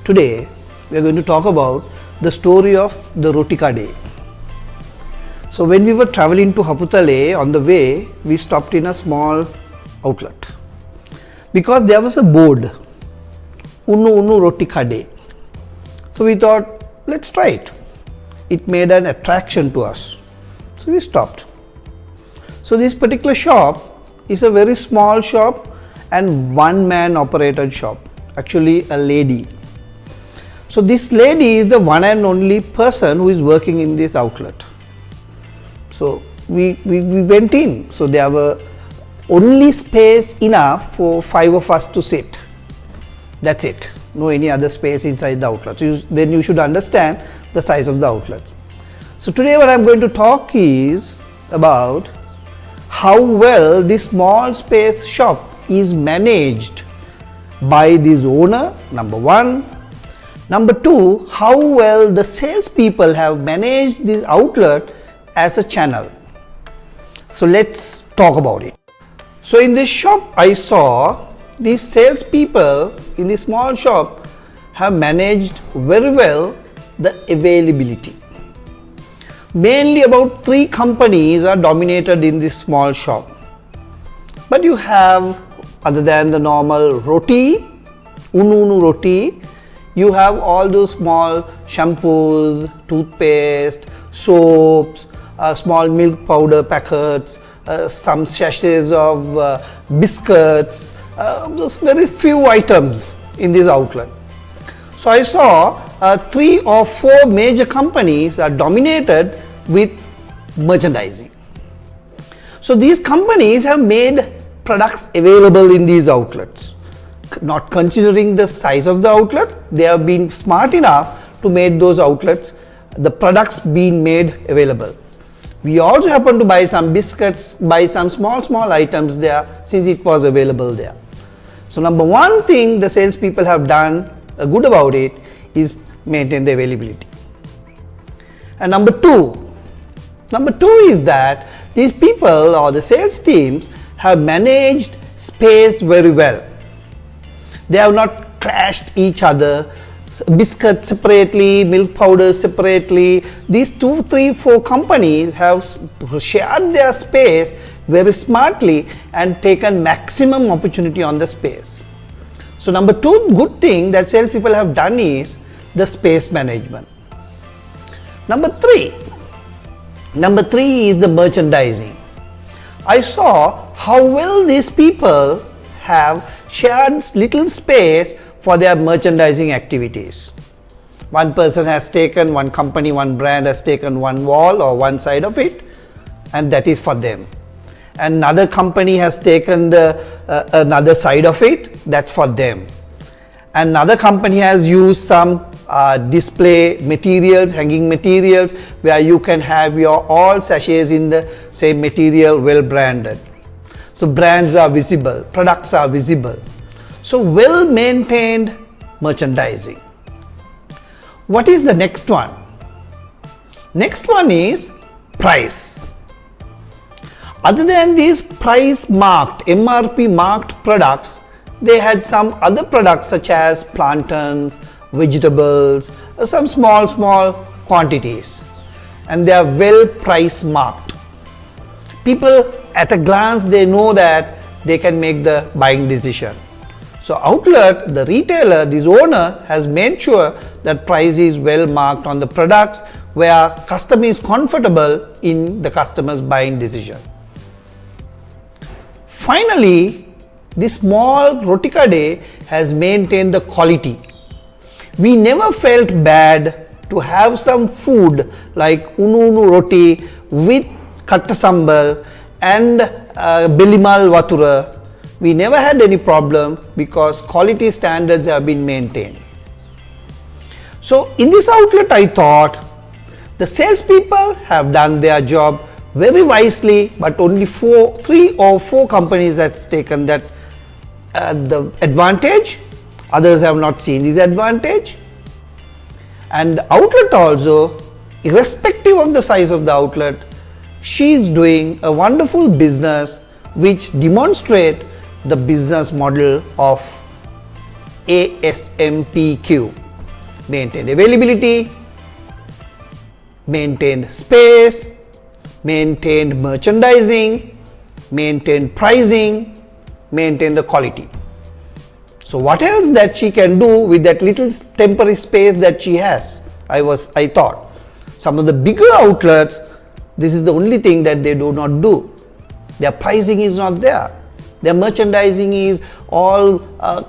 Today we are going to talk about the story of the Rotika Day. So when we were traveling to Haputale, on the way we stopped in a small outlet because there was a board, Unnu Unnu Rotika Day. So we thought, let's try it. It made an attraction to us. So we stopped. So this particular shop is a very small shop and one-man operated shop, actually a lady. So this lady is the one and only person who is working in this outlet. So we went in. So there were only space enough for 5 of us to sit. That's it. No any other space inside the outlet. So then you should understand the size of the outlet. So today what I am going to talk is about how well this small space shop is managed by this owner, number one. Number two, how well the salespeople have managed this outlet as a channel. So let's talk about it. So in this shop I saw these salespeople in this small shop have managed very well the availability. Mainly about 3 companies are dominated in this small shop. But you have, other than the normal roti, Unnu Unnu Roti, you have all those small shampoos, toothpaste, soaps, small milk powder packets, some sachets of biscuits, those very few items in this outlet. So I saw 3 or 4 major companies are dominated with merchandising. So these companies have made products available in these outlets. Not considering the size of the outlet, they have been smart enough to make those outlets, the products being made available. We also happen to buy some biscuits, buy some small items there since it was available there. So number one thing the salespeople have done good about it is maintain the availability. And number two is that these people or the sales teams have managed space very well. They have not clashed each other, biscuits separately, milk powder separately. These 2, 3, 4 companies have shared their space very smartly and taken maximum opportunity on the space. So number 2 good thing that salespeople have done is the space management. Number 3 is the merchandising. I saw how well these people have shared little space for their merchandising activities. One person has taken, one company, one brand has taken one wall or one side of it, and that is for them. Another company has taken the another side of it, that's for them. Another company has used some display materials, hanging materials, where you can have your all sachets in the same material, well branded. So brands are visible, products are visible. So well maintained merchandising. What is the next one? Next one is price. Other than these price marked, MRP marked products, they had some other products such as plantains, vegetables, some small quantities, and they are well price marked. People at a glance they know that they can make the buying decision. So outlet, the retailer, this owner has made sure that price is well marked on the products where customer is comfortable in the customer's buying decision. Finally, this small Rotika Day has maintained the quality. We never felt bad to have some food like Unnu Unnu Roti with katta sambal and Belimal Vatura. We never had any problem because quality standards have been maintained. So in this outlet I thought the salespeople have done their job very wisely, but only 3 or 4 companies has taken that the advantage. Others have not seen this advantage. And the outlet also, irrespective of the size of the outlet, she is doing a wonderful business which demonstrate the business model of ASMPQ. maintained availability, maintained space, maintained merchandising, maintained pricing, maintained the quality. So what else that she can do with that little temporary space that she has? I thought some of the bigger outlets, this is the only thing that they do not do. Their pricing is not there. Their merchandising is all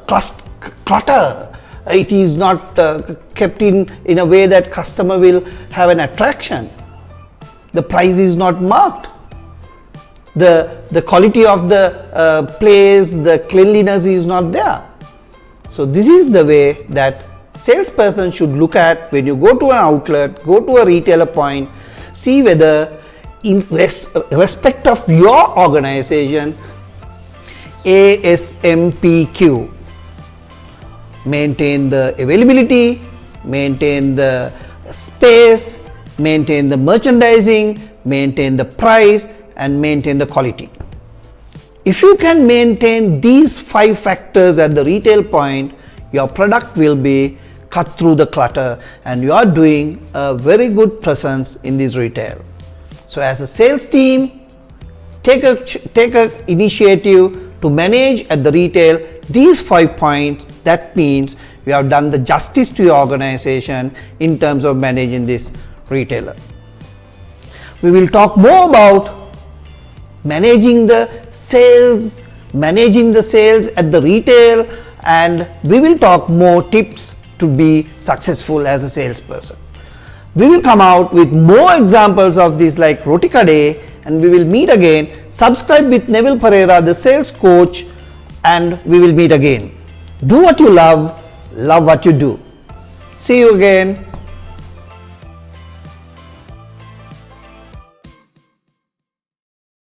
clutter. It is not kept in a way that customer will have an attraction. The price is not marked. The quality of the place, the cleanliness is not there. So this is the way that salesperson should look at when you go to an outlet, go to a retailer point, see whether in respect of your organization, ASMPQ, maintain the availability, maintain the space, maintain the merchandising, maintain the price, and maintain the quality. If you can maintain these 5 factors at the retail point, your product will be cut through the clutter and you are doing a very good presence in this retail. So as a sales team, take a initiative to manage at the retail these 5 points. That means you have done the justice to your organization in terms of managing this retailer. We will talk more about managing the sales at the retail, and we will talk more tips to be successful as a salesperson. We will come out with more examples of this like Rotika Day, and we will meet again. Subscribe with Neville Pereira, the sales coach, and we will meet again. Do what you love what you do. See you again.